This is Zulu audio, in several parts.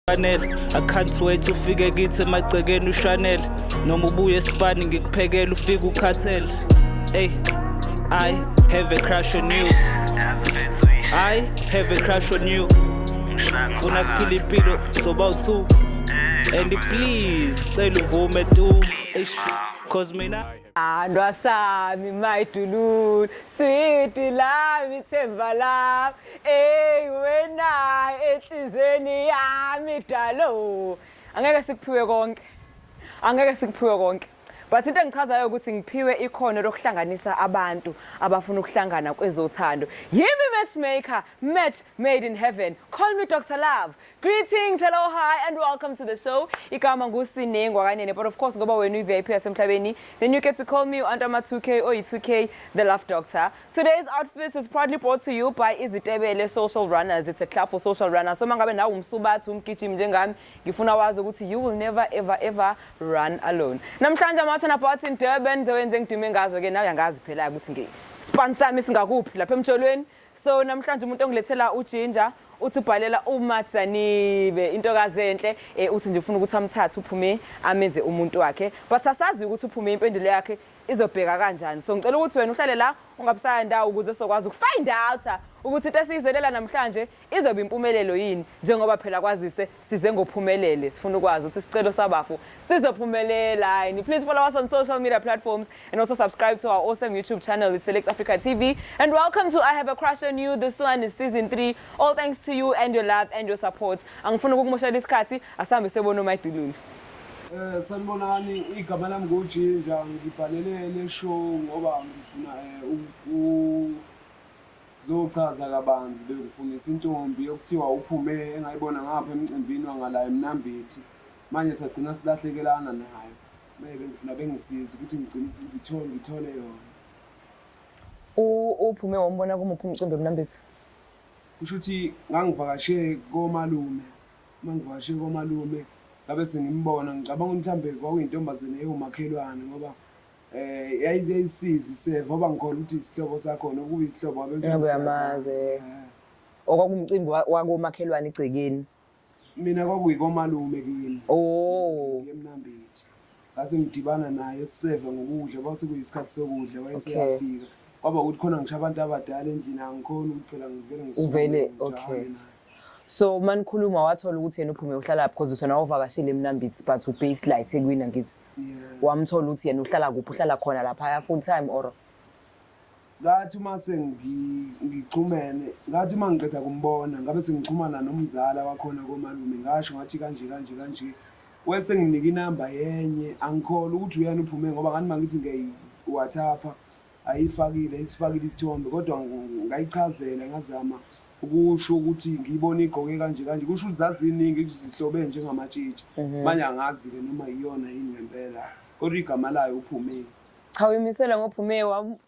I can't wait to figure kithi emagcekeni uShanel noma ubuye esipani ngikuphekela ufike ukhathele. Hey, I have a crush on you. I have a crush on you. Funa siphila impilo soba two. And please cela uvume tu. Cause mina Andwasami maidululu sweet lami themba lami wena enhlizweni yami dalo angeke sikuphiwe konke but into engichazayo ukuthi ngiphiwe ikhono lokuhlanganisa abantu abafuna ukuhlangana kwezothando yimi matchmaker match made in heaven call me Dr. Love. Greetings, hello, hi, and welcome to the show. Igama ngusine ngwakanene, but of course ngoba wena uVIP yasemhlabeni, then you get to call me under my 2K or 2K, the Love Doctor. Today's outfit is proudly brought to you by Izitebele Social Runners. It's a club for social runners. So mangabe nawe umsubathu umgijimi njengami, ngifuna wazi ukuthi you will never ever run alone. Namhlanje amathana about in Durban, zowenze ngidume ngazo ke nawe yangazi phela ukuthi ngi sponsor sami singakuphi lapha emtholweni. So namhlanje umuntu ongilethela uJinja uthi ubhalela uMatsanibe intokazi enhle uthi nje ufuna ukuthi amthathe uphume amenze umuntu wakhe but asazi ukuthi uphume impendulo yakhe izobheka kanjani. So ngicela ukuthi wena uhlale la ungabusaya ndawo ukuze sokwazi ukufind out ukuthi into esizelela namhlanje izoba impumelelo yini njengoba phela kwazise size ngophumelele sifuna ukwazi ukuthi sicelo sabafu sizophumelela yini. Please follow us on social media platforms and also subscribe to our awesome YouTube channel with Select Africa TV and welcome to I Have a Crush on You. This one is season 3. All thanks to you and your love and your support. Angifuna ukukumoshela isikhathi asambe sebona uMaidululu. Sanibonani igama lami nguJinja ngibhalele le show ngoba ngifuna zochaza kabanzi bengifundisa intombi yokuthiwa uphume engayibona ngapha emcimbini wangala eMnambithi manje sagcina silahlekelana nayo maybe ngifuna bengisiza ukuthi ngithole yona. Uphume wombona kumuphi umcimbi eMnambithi? Kusho ukuthi ngangivakashe komalume mangivakashe komalume ngabe sengimbona ngicabanga mhlambe kwakuyintombazane eyomakhelwane ngoba yayisizi seva ngoba ngikhola ukuthi isihlobo sakho nokuba isihlobo ngabe yamaze okwakumcimbi wakomakhelwane igcekeni mina kwakuyikomalume kimi eMnambithi ngase ngidibana naye siseva ngokudla base kuyisikhathi sokudla wayeseyafika kwaba ukuthi khona ngisho abantu abadala endlini angikhona ukuthi phela ngivele uvele okay. So manikhuluma wathola ukuthi yena uphume uhlala because uthona ovakashile eMnambithi but ubase la eThekwini ngithi wamthola ukuthi yena uhlala kuphi uhlala khona lapha full time or ngathi mase ngixhumene ngathi mangiqeda kumbona ngabe sengixhumana nomzala wakhona komalume ngasho ngathi kanje wese nginika inamba yenye angikhola ukuthi uyena uphume ngoba ngani mangithi ngeyi WhatsApp ayifakile isifakile isithombe kodwa ngayichazela ngazama ukusho ukuthi ngiyibona igqoke kanje kusho ukuthi zaziningi izihlobe njengamatshitshi manje angazi ke noma iyona yini ngempela kodwa igama layo uphume. Cha uyimisela ngophume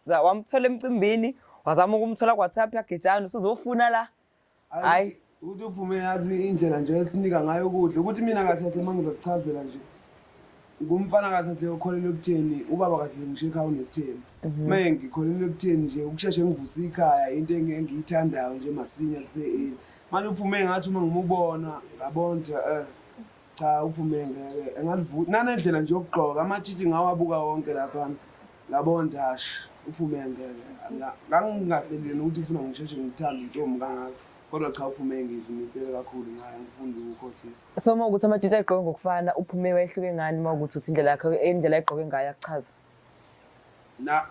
wamthola emcimbini wazama ukumthola WhatsApp yagejana usuzofuna la hayi ukuthi uphume yazi indlela nje esinika ngayo ukudla ukuthi mina kahle mangizochazela nje ngumfana kahle ukholele ekutheni ubaba kahle ngishekha unesithembu manje ngikholele ekutheni nje ukusheshe ngivusa ikhaya into engiyithandayo nje masinya kuse manje uphume ngathi uma ngimubona ngabonda cha uphume ngeke engalivuka nanendlela nje yokugqoka amatshitshi ngawabuka wonke lapha ngabonda uphume ngeke ngangingahleleni ukuthi ufuna ngisheshe ngithanda intombi kangaka kodwa cha uphume ngizimisele kakhulu ngayo ngifunda ukukhohlisa. So mawukuthi amatshitshi agqoke ngokufana uphume wehluke ngani mawukuthi uthi indlela ayigqoke ngayo yachaza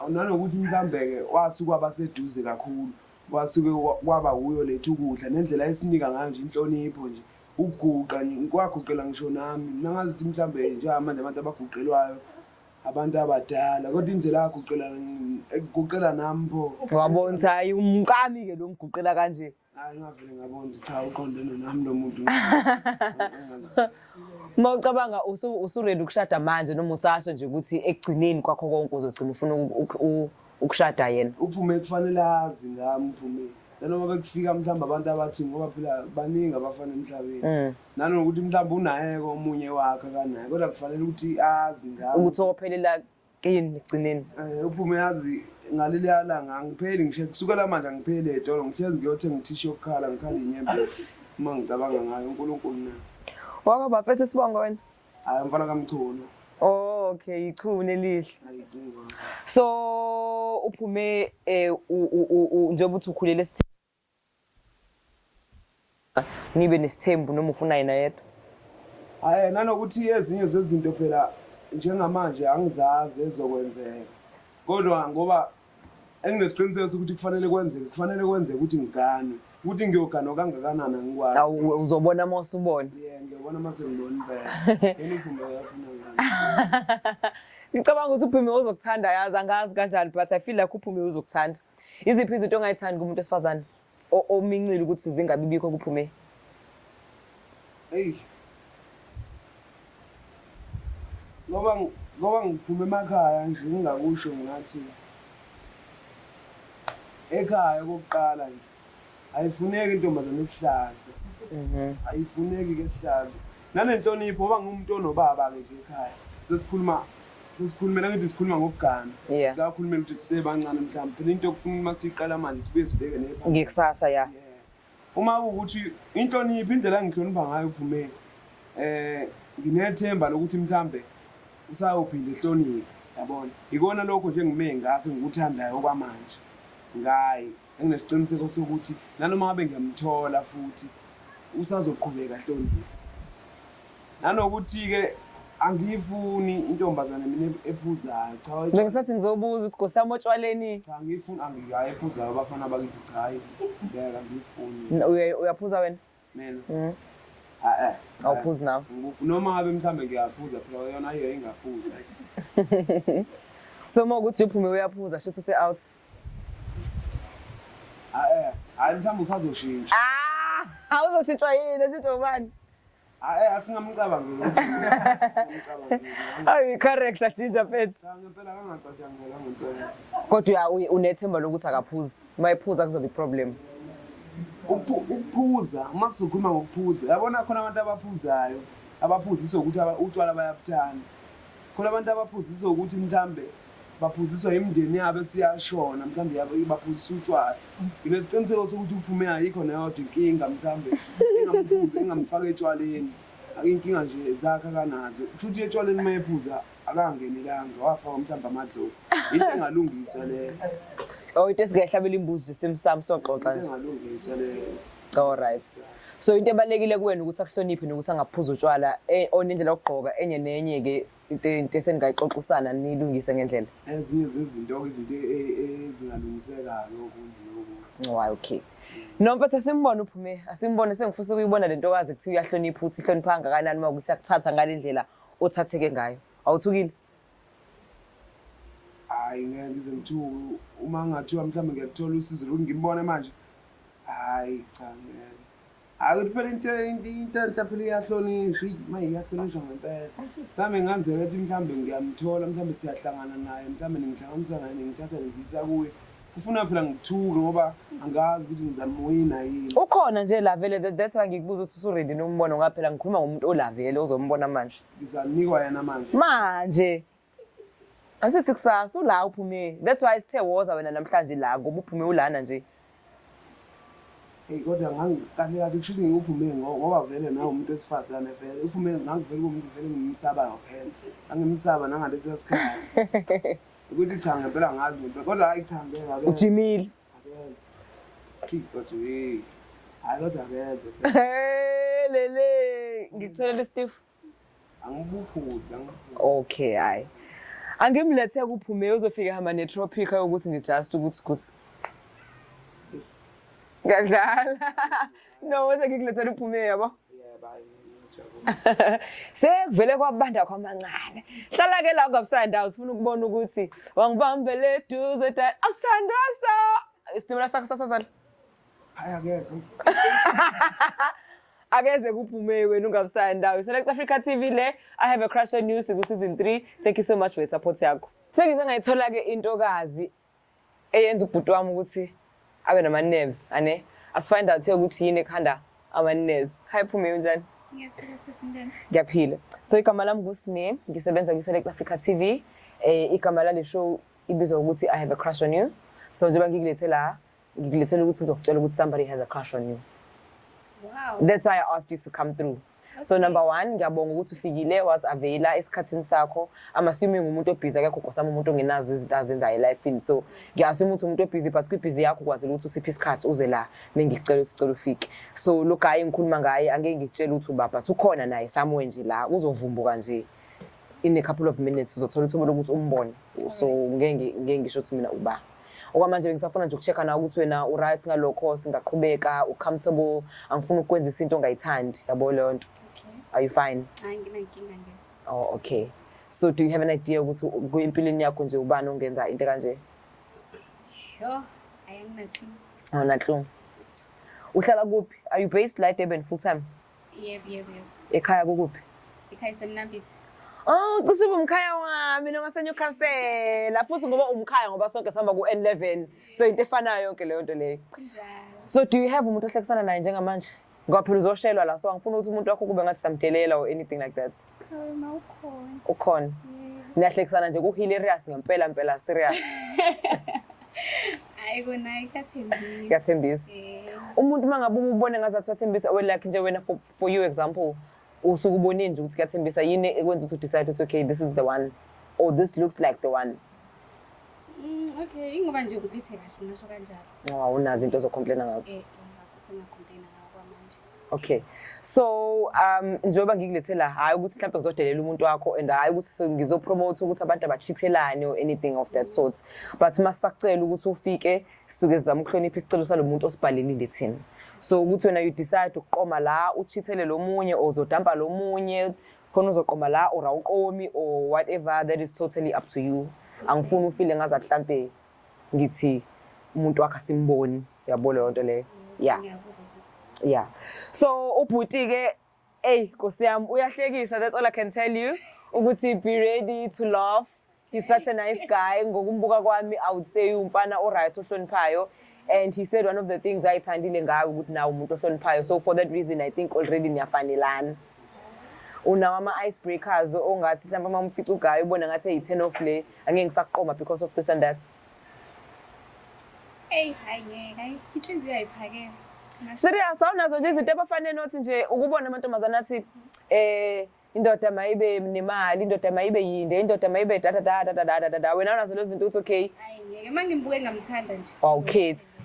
nanokuthi mhlambeke wasuka abaseduze kakhulu wasuke kwaba uyo lethu ukudla nendlela esinika ngayo nje inhlonipho nje uguqa ngikwaguqela ngisho nami nangazi ukuthi mhlambe nje amanje abantu abaguqelwayo abantu abadala kodwa indlela yaguqela nami pho wabona hayi umkami ke lo ngiguqela kanje hayi ngavele ngabona ukuthi cha uqondene nami lo muntu. Mawucabanga usuready ukushada manje noma usasho nje ukuthi ekugcineni kwakho konke uzogcina ufuna ukushada yena uphume kufanele azi ngami uphume noma bekufika mhlamba abantu abathi ngoba phela baningi abafana emhlabeni nanokuthi mhlamba unayeko omunye wakhe kanaye kodwa kufanele ukuthi azi ngami ukuthi ophelela kini egcineni uphume yazi ngaleli yalanga ngipheli ngisho kusukela manje angipheli edolo ngihlezi ngiyothenga ithishu yokukhala ngikhala inyembezi uma ngicabanga ngayo uNkulunkulu na. Wakabaphethe isibongo wena? Hayi mfana kaMchunu. Oh, okay, ichune elihle. Ayicinga. So uphume njengoba uthi ukhulele nibe nesithembu noma ufuna yena yedwa. Hayi nanokuthi ezinye zezinto phela njengamanje angizazi ezokwenzeka. Kodwa ngoba enginesiqiniseko ukuthi kufanele kwenzeke ukuthi ngigane. Ukuthi ngiyogana kangakanani angikwazi. Uzobona mase ubone. Yeah, ngiyabona mase ngibona impela. Yena uphume yafuna ngani. Ngicabanga ukuthi uphume uzokuthanda yazi angazi kanjani but I feel like uphume uzokuthanda. Iziphi izinto ongayithandi kumuntu esifazane omincile ukuthi zingabi bikho kuphume? Hey. Ngoba ngiphume emakhaya nje ngingakusho ngathi ekhaya kokuqala nje ayifuneki intombazane ehlaza. Ayifuneki ke ehlaza. Nanenhlonipho ngoba ngumuntu onobaba ke nje ekhaya. Sesikhulumela ngithi sikhuluma ngokugana. Sikakhulumela ukuthi sisebancane mhlawumbe phela into okufuna uma siqala manje sibuye sibheke nephambili. Ngekusasa ya. Uma ukuthi inhlonipho indlela engihlonipha ngayo uphume nginethemba lokuthi mhlambe usayophinda ehloniphe yabona. Ikona lokho nje ngime ngakho ngikuthandayo okwamanje. Ngayi enginesiqiniseko sokuthi nanoma ngabe ngiyamthola futhi usazoqhubeka ehloniphe. Nanokuthi ke angifuni intombazane mina ephuzayo cha. Bengisathi ngizobuza ukuthi gosami otshwaleni. Cha ngifuni angiyaye ephuzayo abafana bakithi cha hayi. Ngeke ngifuni. Uyaphuza wena? Mina. Awuphuzi nawe. Noma ngabe mhlambe ngiyaphuza phela yona ayiyo engaphuza. So ukuthi uphume uyaphuza shothi use out. Hayi mhlambe usazoshintsha. Awuzoshintshwa yini eshintsho ubani? Asingamcabangi. Ayi correct Ginger Pets. Ngempela kangacatshangela ngempela. Kodwa unethemba lokuthi akaphuzi. Mayiphuza kuzoba iproblem. Ukuphuza, uma sizokhuluma ngokuphuza, yabona khona abantu abaphuzayo, abaphuziswa ukuthi utshwala bayabuthanda. Khona abantu abaphuziswa ukuthi mhlambe baphuziswa imindeni yabo esiyashona, mhlambe yabo baphuziswa utshwala. Nginesiqiniseko sokuthi uphume ayikho nayo inkinga mhlambe engamphuza engamfaka etshwaleni. Akinkinga nje zakha kanazo. Futhi etshwaleni mayephuza akangenelanga wafaka mhlambe amadlozi. Into engalungisa le. Into esingayihlabela imbuzi simsam soxoxa nje. Engalungisa le. All right. So into ebalekile kuwena ukuthi akuhloniphe nokuthi angaphuza utshwala onendlela yokugqoka enye nenye ke into esengayixoxisana nilungise ngendlela. Ezinye zezinto izinto ezingalungiseka lokho. Oh okay. Nomfethu asimbone uphume, asimbone sengifisa ukuyibona lento kazi kuthi uyahlonipha uthi hlonipha kangakanani uma kusiyakuthatha ngalendlela othatheke ngayo. Awuthukile? Hayi ngeke ngize ngithuke uma ngathiwa mhlawumbe ngiyakuthola usizo lokuthi ngimbone manje. Hayi cha ngeke. Akuthi phela into mhlawumbe iyahlonishwa, maye iyahlonishwa ngempela. Mhlawumbe ngenzeka ukuthi mhlawumbe ngiyamthola, mhlawumbe siyahlangana naye, mhlawumbe ngihlanganisa naye ngithatha ngivisa kuye. Kufuna phela ngithuke ngoba angazi ukuthi ngizamoyina yini. Ukhona nje la vele that's why ngikubuza ukuthi usuready nombona ngaphela ngikhuluma ngomuntu olavele ozombona manje. Ngizanikwa yena manje. Manje asithi kusasa ula uphume. That's why sithe woza wena namhlanje la ngoba uphume ulana nje. Hey kodwa ngangikahle kahle kushuthi ngiphume ngoba vele nawe umuntu esifazane vele uphume ngangivele kumuntu vele ngimsaba phela. Angimsaba nangalesi sikhathi. Ukuthi cha ngempela ngazi ngempela kodwa hayi cha ngeke ujimile akeze kodwa hayi kodwa akeze lele ngikutholela Steve angibuphuza okay hayi angimlethe kuphume uzofika hamba netropica ukuthi ngijust ukuthi kuthi ngadlala no wase ngikulethe uphume yabo sekuvele kwabanda kwamancane hlala ke la ngabusanda sifuna ukubona ukuthi wangibambele duze asithandwa sa isitimela sakho sasazana hayi akeze akeze kuphume wena ungabusanda Select Africa TV le I have a crush on you ku season 3 thank you so much for your support yakho sengize ngayithola ke intokazi eyenza ubhuti wami ukuthi abe nama nerves ane asifind out ukuthi yini ekhanda ama nerves hi phume unjani Ngiyaphila. So igama lami nguSine, ngisebenza kwi-Select Africa TV. Igama lale show ibizwa ukuthi I have a crush on you. So njengoba ngikulethe ukuthi ngizokutshela ukuthi somebody has a crush on you. Wow. That's why I asked you to come through. So number 1 ngiyabonga ukuthi ufikile was availa esikhathini sakho. I'm assuming umuntu obusy akekho gosama umuntu ongenazo izinto azenza elifeini. So ngiyasuma ukuthi umuntu obusy but kwibusy yakho kwazile ukuthi usiphi isikhathi uze la mengicela usicela ufike. So lo guy engikhuluma ngaye angeke ngikutshela ukuthi ubaba ukhona naye somewhere nje la uzovumbuka nje in a couple of minutes uzothola ithuba lokuthi umbone. So ngeke ngisho ukuthi mina uba okwamanje ngisafuna nje ukuchecka na ukuthi wena uright ngalokho singaqhubeka ucomfortable angifuni ukwenza izinto ongayithandi yabo leyo nto. Are you fine? Anginankinga nje. Oh okay. So do you have an idea ukuthi kuimpilweni yakho nje ubani ongenza into kanje? Sure. Ayanginakho. Awunakho. Uhlala kuphi? Are you based like Durban full time? Yebo. Ekhaya kuphi? Ekhaya esemnambithe. Oh, cishe umkhaya wami ngaseNewcastle. La futhi ngoba umkhaya ngoba sonke sihamba ku N11. So into efanayo yonke leyo nto leyo. So do you have umuntu ohlekisana naye njengamanje? Ngoba phela uzoshelwa la so angifuni ukuthi umuntu wakho kube ngathi samdelela or anything like that. Ukhona. Niyahlekisana nje ku hilarious ngempela serious. Ayikona ikathembisa. Yathembisa. Umuntu mangabe ubone ngazathi wathembisa like nje wena for you example usuku ubone nje ukuthi kuyathembisa yini ekwenza ukuthi decide ukuthi okay this is the one or this looks like the one. Okay ingoba nje ukubithe kahle ngisho kanjalo. Awunazi into zocomplain ngazo. Ngicomplain ngawo manje. Okay. So njengoba ngikulethela hayi ukuthi mhlawumbe ngizodelela umuntu wakho and hayi ukuthi ngizopromote ukuthi abantu abachithelane or anything of that sort. But masacela ukuthi ufike sisuke sizamhlonipha isicelo salomuntu osibhalelile thina. So ukuthi wena you decide ukuqoma la uchithele lomunye or uzodampa lomunye khona uzoqoma la or awuqomi or whatever that is totally up to you. Angifuni ufile ngazathi mhlambe ngithi umuntu wakhe simboni yabo leyo nto leyo. Yeah. So ubhuti ke Nkosi yami uyahlekisa, that's all I can tell you. Ukuthi be ready to laugh. He's such a nice guy. Ngokumbuka kwami I would say umfana alright ohloniphayo. And he said one of the things ayithandile ngawe ukuthi nawe umuntu ohloniphayo. So for that reason I think already niyafanelana. Unawo ama icebreakers ongathi mhlawumbe mamfica ugayi ubona ngathi eyi-10 off le angeke ngisaqoma because of this and that. Hayi ngeke inhliziyo ayiphakeme. Serious awunazo nje izinto ebafanele nothi nje ukubona amantombazana athi indoda mayibe nemali, indoda mayibe yinde, indoda mayibe da wena unazo lezo zinto uthi okay. Hayi ngeke mangimbuke ngamthanda nje. Wow kids.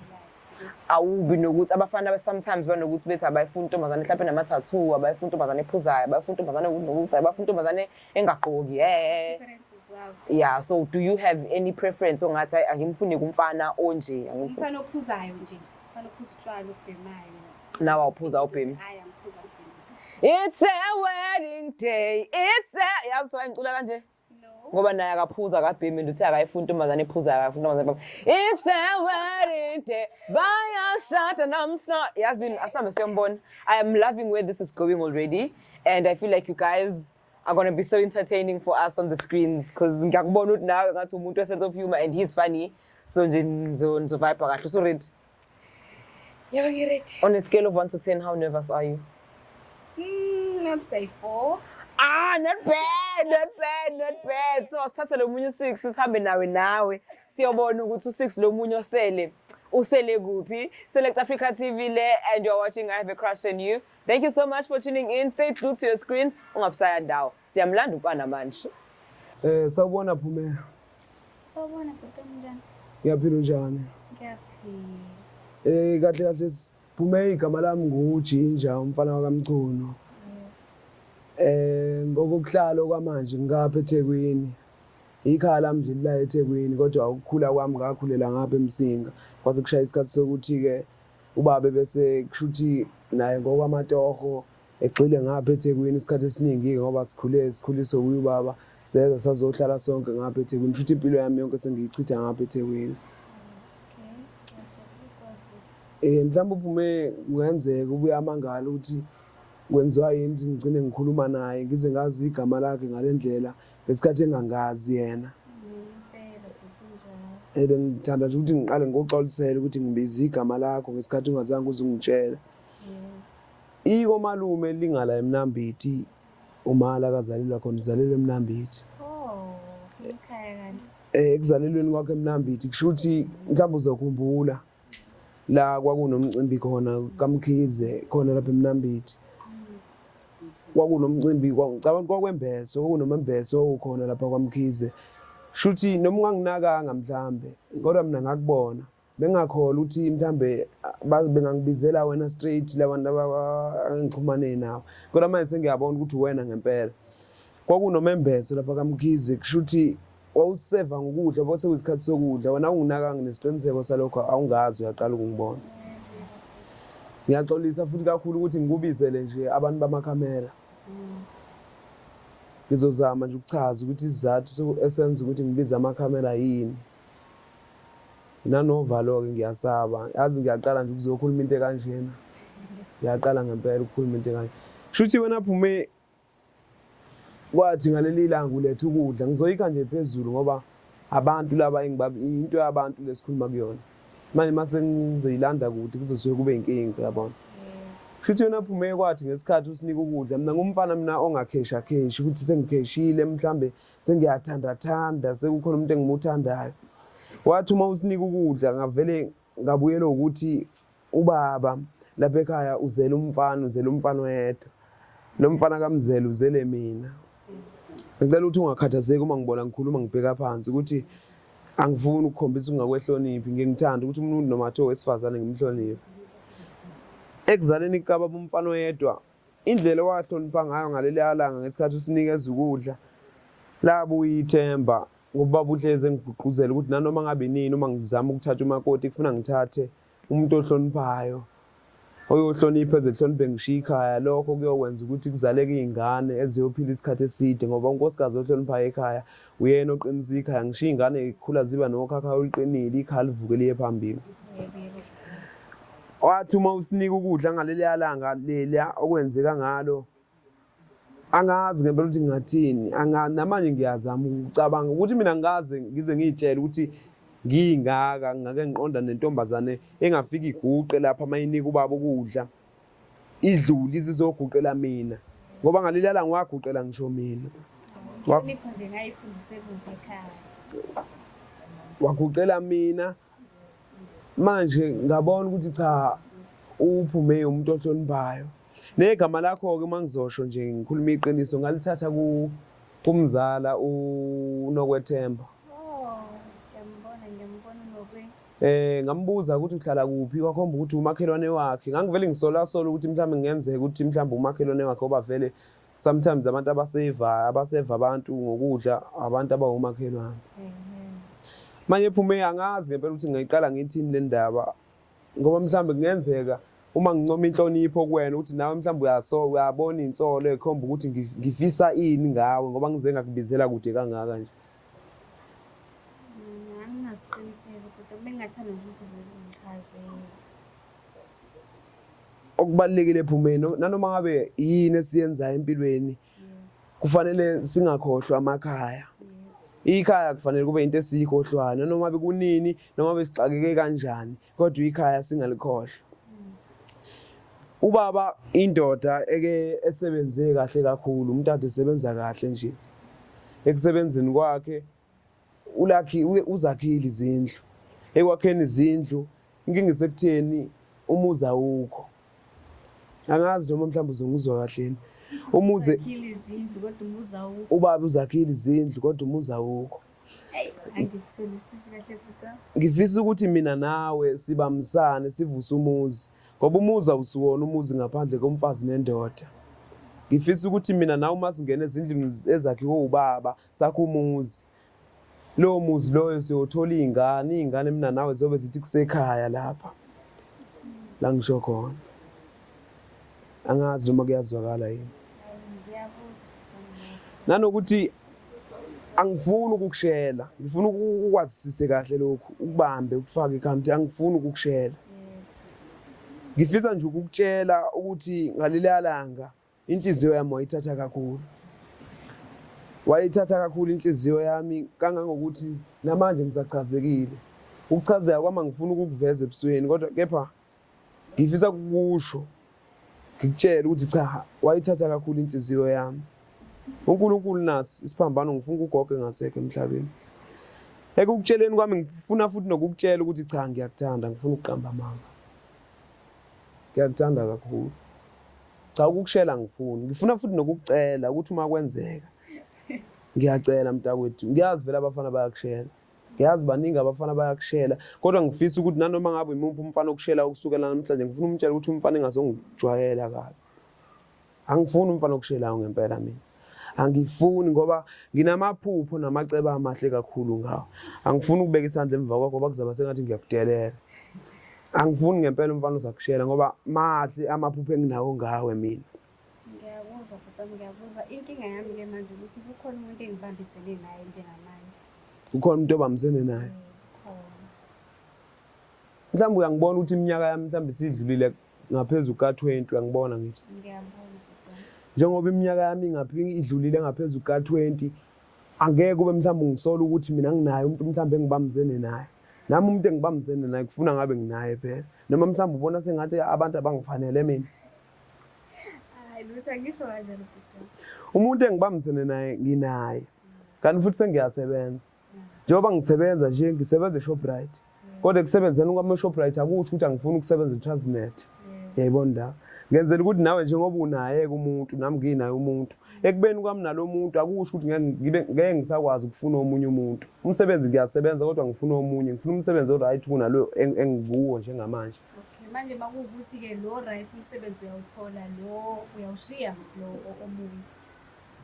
Awubi nokuthi abafana sometimes banokuthi bethi abayifuna intombazane mhlawumbe nama-tattoo, abayifuna intombazane ephuzayo, abayifuna intombazane nokuthi ayibafuna intombazane engaqoki. Yeah, so do you have any preference ongathi angimfuni kumfana onje? Umfana ophuzayo nje. Umfana ophuza utshwala obhemayo. Nawe awuphuza ubhemi? Hayi angiphuza ubhemi. It's a wedding day. Yazi wayengicula kanje? No. Ngoba naye akaphuza akabhemi nje uthi akayifuna intombazane ephuzayo, akafuna intombazane. It's a wedding day. Bayashada namhla. Yazi asambe siyambona. I am loving where this is going already and I feel like you guys are going to be so entertaining for us on the screens because ngiyakubona ukuthi nawe ngathi umuntu we sense of humor and he's funny. So nje nizovibe kahle. So ready? Yeah, I'm ready. On a scale of 1 to 10, how nervous are you? Let's say 4. Not bad. So asithathe lo munye 6 sihambe nawe. Siyobona ukuthi u6 lo munye usele kuphi. Select Africa TV le and you're watching I Have a Crush on You. Thank you so much for tuning in. Stay glued to your screens. Ungabusaya ndawo. Siyamlanda upana manje. Sawubona Phumela. Sawubona Phumela. Ngiyaphila njani? Ngiyaphila. Kahle Phumela igama lami nguJinja umfana wakaMcuno. Ngokuhlalo kwamanje ngapha eThekwini. Ikhaya lami nje la eThekwini kodwa ukukhula kwami ngakhulela ngapha eMsinga. Kwaze kushaya isikhathi sokuthi ke ubaba bese kushuthi naye ngokwamatoho egxile ngapha eThekwini isikhathi esiningi ngoba sikhuliswe uyubaba seza sazohlala sonke ngapha eThekwini. Futhi impilo yami yonke sengiyichitha ngapha eThekwini. Mhlawumbe uphume kungenzeka ubuya amangala ukuthi kwenziwa yini ngicine ngikhuluma naye ngize ngazi igama lakhe ngalendlela ngesikhathi engangazi yena. Bengithanda nje ukuthi ngiqale ngokuxolisela ukuthi ngibiza igama lakho ngesikhathi ungazange uzungitshela. Iko malume lingala eMnambithi umala kazalelwa khona uzalelwe eMnambithi. Ekhaya kanti. Ekuzalelweni kwakhe eMnambithi kusho ukuthi mhlawumbe uzokhumbula la kwakunomcimbi khona kaMkhize khona lapha eMnambithi. kwakunomcimbi ngicabanga kwakwembeso kunomembeso ukhona lapha kwaMkhize shuthi noma unganginakanga mhlambe kodwa mina ngakubona bengakhola ukuthi mhlambe bengangibizela wena straight labantu abangixhumane nawo kodwa manje sengiyabona ukuthi wena ngempela kwakunomembeso lapha kwaMkhize kushuthi wawuseva ngokudla bose kuyisikhathi sokudla wena unginakanga nesiqiniseko salokho awungazi uyaqala ukungibona ngiyaxolisa futhi kakhulu ukuthi ngikubizele nje abantu bamakhamera ngizozama nje ukuchaza ukuthi isizathu esenza ukuthi ngibize amakhamera yini nanovalo-ke ngiyasaba yazi ngiyaqala nje ukuzokhuluma into kanjena ngiyaqala ngempela ukukhuluma into kanje shuthi wena phume kwathi ngaleli langa uletha ukudla ngizoyika nje phezulu ngoba abantu laba into yabantu lesikhuluma kuyona manje mase ngizoyilanda kude kuzosuke kube inkinga yabona shuthi wena phume kwathi ngesikhathi usinika ukudla mina ngumfana mina ongakhesha kheshi ukuthi sengikheshile mhlambe sengiyathandathanda sekukhona umuntu engimuthandayo wathi uma usinika ukudla ngavele ngabuyela ukuthi ubaba lapha ekhaya uzela umfana oyedwa lo mfana kamzela uzele mina ngicela ukuthi ungakhathazeki uma ngibona ngikhuluma ngibheka phansi ukuthi angifuni ukukhombisa ungakwehloniphi ngingithanda ukuthi umuntu noma athiwe wesifazane ngimhloniphe ekuzaleni kukaba umfana oyedwa indlela wahlonipha ngayo ngaleli alanga ngesikhathi usinikeza ukudla labo uyithemba ngoba buhleze ngigqugquzela ukuthi nanoma ngabe nini uma ngizama ukuthatha umakoti kufuna ngithathe umuntu ohloniphayo oyohlonipha ezehloniphe ngishiya ekhaya lokho kuyokwenza ukuthi kuzaleke izingane eziyophila isikhathi eside ngoba unkosikazi ohloniphayo ekhaya uyena oqinisa ikhaya ngishiya izingane ikhula ziba nokhakha oluqinile ikhaya livuke liye phambili wathi uma usinika ukudla ngaleli alanga lela okwenzeka ngalo angazi ngempela ukuthi ngingathini namanje ngiyazama ukucabanga ukuthi mina ngaze ngize ngiyitshela ukuthi ngingaka ngake ngiqonda nentombazane engafika iguqe lapha mayinika ubaba ukudla idluli izizoguqela mina ngoba ngaleli alanga waguqela ngisho mina ngiphinde ngayifundise kude ekhaya waguqela mina manje ngabona ukuthi cha uphume umuntu ohloniphayo negama lakho-ke uma ngizosho nje ngikhuluma iqiniso ngalithatha kumzala uNokwethemba ngiyambona Nokwe ngambuza ukuthi uhlala kuphi wakhomba ukuthi umakhelwane wakhe ngangivele ngisola ukuthi mhlawumbe ngenzeka ukuthi mhlawumbe umakhelwane wakhe oba vele sometimes abantu abaseva abantu ngokudla abantu abawumakhelwane manje phume angazi ngempela ukuthi ngayiqala ngithini le ndaba ngoba mhlawumbe kungenzeka uma ngincoma inhlonipho kuwena ukuthi nawe mhlawumbe uyabona insolo ekhomba ukuthi ngifisa ini ngawe ngoba ngize ngakubizela kude kangaka nje angingasiqiniseki kodwa bengathanda ukuthi ngichazele okubalekile phumeno nanoma ngabe yini esiyenzayo empilweni kufanele singakhohlwa amakhaya ikhaya kufanele kube into esiyikhohlwana noma bekunini noma besixakeke kanjani kodwa ikhaya singalikhohlwa ubaba indoda eke esebenze kahle kakhulu umntana esebenza kahle nje ekusebenzeni kwakhe uzakhile izindlu ekwakheni izindlu inkinga isekutheni umuza ukho angazi noma mhlawumbe uzongizwa kahle umuze izindlu kodwa umuza ukho ubaba uzakhile izindlu kodwa umuza ukho angikuthelisisi kahle futhi ngifisa ukuthi mina nawe sibamsane sivuse umuzi ngoba umuzi awusuwona umuzi ngaphandle komfazi nendoda ngifisa ukuthi mina nawe uma singena ezindlini ezakhiwe ubaba sakho umuzi lo muzi loyo siyothola izingane mina nawe zobe zithi kusekhaya lapha la ngisho khona angazi noma kuyazwakala yini nanokuthi angifuni ukukushela ngifuna ukwazisise kahle lokhu ukubambe ukufaka ikhamti angifuni ukukushela ngifisa nje ukukutshela ukuthi ngaleli alanga inhliziyo yami wayithatha kakhulu inhliziyo yami kangangokuthi namanje ngisachazekile ukuchazeka kwami ngifuna ukukuveza ebusweni kodwa kepha ngifisa ukusho ngikutshela ukuthi cha wayithatha kakhulu inhliziyo yami uNkulunkulu nasi isiphambano ngifuna ukugoge ngasekho emhlabeni ekukutsheleni kwami ngifuna futhi nokukutshela ukuthi cha ngiyakuthanda ngifuna ukuqamba amanga ngiyakuthanda kakhulu Cha ukukushela ngifuni. Ngifuna futhi nokukucela ukuthi uma kwenzeka. Ngiyacela mntakwethu. Ngiyazi vele abafana bayakushela. Ngiyazi baningi abafana bayakushela. Kodwa ngifisa ukuthi nanoma ngabe imuphi umfana okushela ukusukela namhlanje ngifuna umtshela ukuthi umfana engazongijwayela kabi. Angifuni umfana okushelayo ngempela mina. Angifuni ngoba nginamaphupho namacebo amahle kakhulu ngawo. Angifuni ukubeka isandla emva kwakho ngoba kuzaba sengathi ngiyakudelela. Angifuni ngempela umfana uzakushela ngoba mahle amaphupho enginawo ngawe mina. Ngiyabuzwa kodwa ngiyabuzwa inkinga yami ke manje ukuthi kukhona umuntu engibambisene naye njengamanje. Ukhona umuntu obambisene naye. Mhlawumbe uyangibona ukuthi iminyaka yami mhlawumbe isidlulile ngaphezulu ka-20 uyangibona ngithi. Ngiyabona. Njengoba iminyaka yami idlulile ngaphezulu ka-20 angeke kube mhlawumbe ngisola ukuthi mina nginayo umuntu mhlawumbe engibambisene naye. Nami umuntu engibambisene naye kufuna ngabe nginaye phela. Noma mhlawumbe ubona sengathi abantu abangifanele mina. Hayi Lusa ngisho kanjalo futhi. Umuntu engibambisene naye nginaye. Kanti futhi sengiyasebenza. Njengoba ngisebenza nje ngisebenza eShoprite. Kodwa kusebenzeni kwami eShoprite akusho ukuthi angifuni ukusebenza eTransnet. Yayibona la. Ngenzela ukuthi nawe njengoba unaye umuntu nami nginaye umuntu. Ekubeni kwami nalomuntu akusho ukuthi ngeke ngisakwazi ukufuna omunye umuntu. Umsebenzi ngiyasebenza kodwa ngifuna omunye. Ngifuna umsebenzi oright kunalo engikuwo njengamanje. Okay manje makuwukuthi ke lo right umsebenzi uyawuthola lo uyawushiya lo omunye.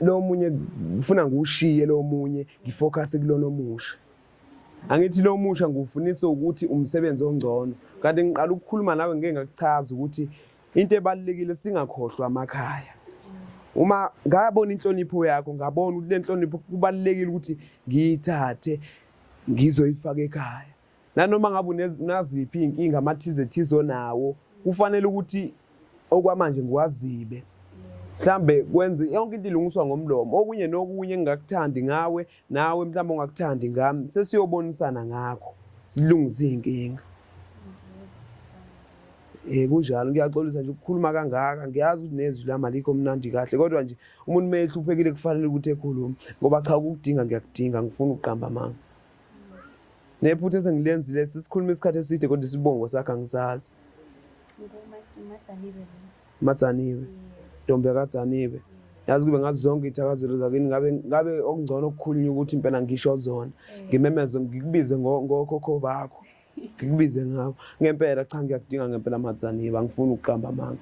Lo omunye ngifuna ngiwushiye lo omunye ngifocus kulona omusha. Angithi lo musha ngufunisa ukuthi umsebenzi ongcono. Kanti ngiqala ukukhuluma nawe ngeke ngakuchaza ukuthi into ebalekile singakhohlwa amakhaya. Uma ngabona inhlonipho yakho ngabona ukuthi le nhlonipho kubalekile ukuthi ngiyithathe ngizoyifaka ekhaya. Nanoma ngabe unaziphi inkinga amathize thizo nawo kufanele ukuthi okwamanje ngiwazibe. Mhlambe kwenze yonke into ilungiswa ngomlomo. Okunye nokunye engakuthandi ngawe nawe mhlambe ongakuthandi ngami sesiyobonisana ngakho. Silungise inkinga. Kunjalo ngiyaxolisa nje ukukhuluma kangaka ngiyazi ukuthi nezwi lami alikho mnandi kahle kodwa nje umuntu mehluphekile kufanele ukuthi ekhulume ngoba cha ukudinga ngiyakudinga ngifuna ukuqamba amanga. Nephuthe esengilenzile sisikhuluma isikhathi eside kodwa isibongo sakhe angisazi. Matsaniwe. Ntombi kaTsaniwe. Yazi kube ngazi zonke ithakazelo zakini ngabe okungcono okukhulunywa ukuthi impela ngisho zona. Ngimemeze ngikubize ngokhokho bakho. Ngikubize ngabo. Ngempela cha ngiyakudinga ngempela Matsaniwe angifuni ukuqamba amanga.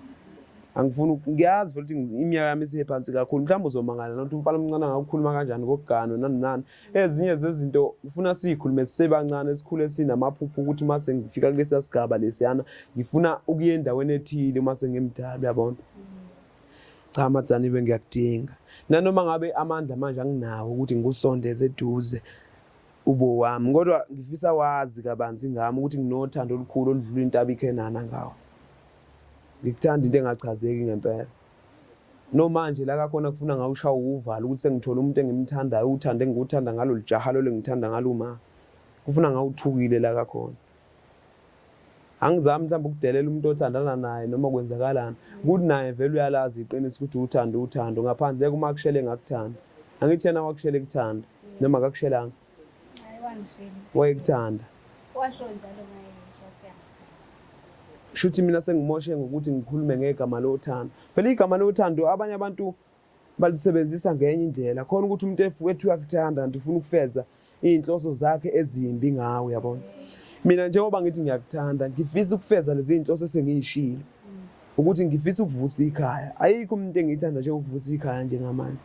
Angifuni ngiyazi futhi iminyaka yami isephansi kakhulu mhlawumbe uzomangala nokuthi umfana omncane ngakukhuluma kanjani ngokugano nani. Ezinye zezinto ufuna sikhulume sisebancane sikhule sinamaphupho ukuthi mase ngifika kulesi sigaba lesiyana ngifuna ukuya endaweni ethile mase ngimdala uyabona. Cha Matsaniwe ngiyakudinga. Nanoma ngabe amandla manje anginawo ukuthi ngusondeze eduze ubo wami kodwa ngifisa wazi kabanzi ngami ukuthi nginothando olukhulu oludlula intaba ikhenana ngawo. Ngikuthanda into engachazeki ngempela. No manje la kakhona kufuna ngawushaya uvalo ukuthi sengithola umuntu engimthandayo uthande engikuthanda ngalo lijaha lo lengithanda ngalo ma. Kufuna ngawuthukile la kakhona. Angizami mhlawumbe ukudelela umuntu othandana naye noma kwenzakalana. Kuthi naye vele uyalazi iqiniso ukuthi uthando ngaphandle kuma kushele ngakuthanda. Angithi yena wakushele kuthanda noma akakushelanga. Hayi wangishela. Wayekuthanda. Washo njalo naye wathi Shuthi mina sengimoshe ngokuthi ngikhulume ngegama lothando. Phela igama lothando abanye abantu balisebenzisa ngenye indlela. Khona ukuthi umuntu efuthi uyakuthanda ndifuna ukufeza inhloso zakhe ezimbi ngawe yabona. Mina njengoba ngithi ngiyakuthanda ngifisa ukufeza lezi inhloso esengiyishilo. Ukuthi ngifisa ukuvusa ikhaya. Ayikho umuntu engithanda nje ukuvusa ikhaya njengamanje.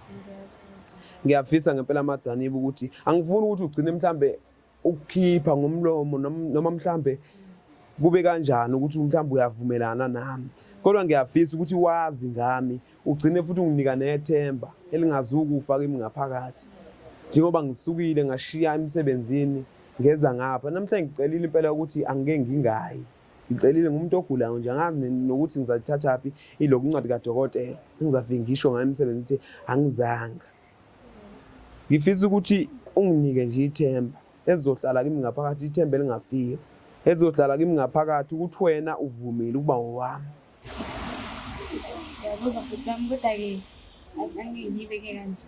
Ngiyafisa ngempela Matsaniwe ukuthi angifuni ukuthi ugcine mhlambe ukukhipha ngomlomo noma mhlambe kube kanjani ukuthi mhlambe uyavumelana nami. Kodwa ngiyafisa ukuthi wazi ngami ugcine futhi unginika nethemba elingazuku ufaka ngaphakathi. Njengoba ngisukile ngashiya emsebenzini ngeza ngapha namhlanje ngicelile impela ukuthi angeke ngingayi. Ngicelile ngumuntu ogulayo nje angazi nokuthi ngizathathapi iloku incwadi kaDokotela. Ngizafika ngisho ngayo emsebenzini angizanga. Ngifisa ukuthi unginike nje ithemba ezizohlala kimi ngaphakathi ithemba elingafika. Ezizohlala kimi ngaphakathi ukuthi wena uvumile ukuba ngowami. Yabuzwa futhi nami kodwa ke angiyibeke kanje.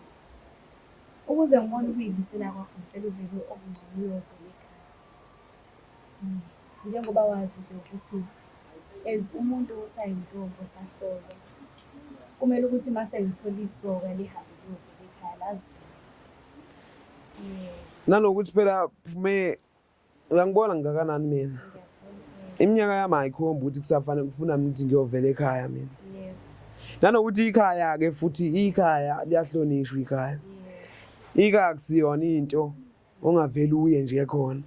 Ukuze ngibone ukuyibisela kwakho ngicela uvele okungcono uyodwa ekhaya. Njengoba wazi nje ukuthi umuntu usayintombi osahlolwa kumele ukuthi mase ngithola isoka lihambe liyovela ekhaya lazi. Nanokuthi phela uyangibona ngakanani mina. Iminyaka yami ayikhomba ukuthi kusafanele kufuna ukuthi ngiyovela ekhaya mina. Nanokuthi ikhaya ke futhi ikhaya liyahlonishwa ikhaya. Ikhaya kusiyona into ongaveli uye nje khona.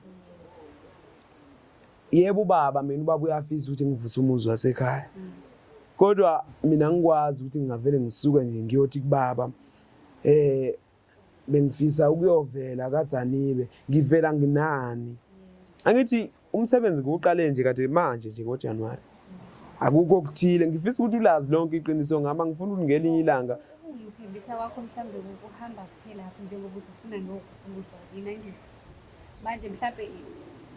Yebo baba mina ubaba uyafisa ukuthi ngivuse umuzi wasekhaya. Kodwa mina ngikwazi ukuthi ngingavele ngisuke nje ngiyothi kubaba bengifisa ukuyovela kaDzanibe ngivela nginani. Angithi umsebenzi ngiuqale nje kade manje nje ngoJanuary. Akukho okuthile ngifisa ukuthi ulazi lonke iqiniso ngama ngifuna ukuthi ngelinye ilanga ngithembisa kwakho mhlambe ukuhamba kuphela lapho njengoba uthi ufuna ngokusubuza yina nje manje mhlambe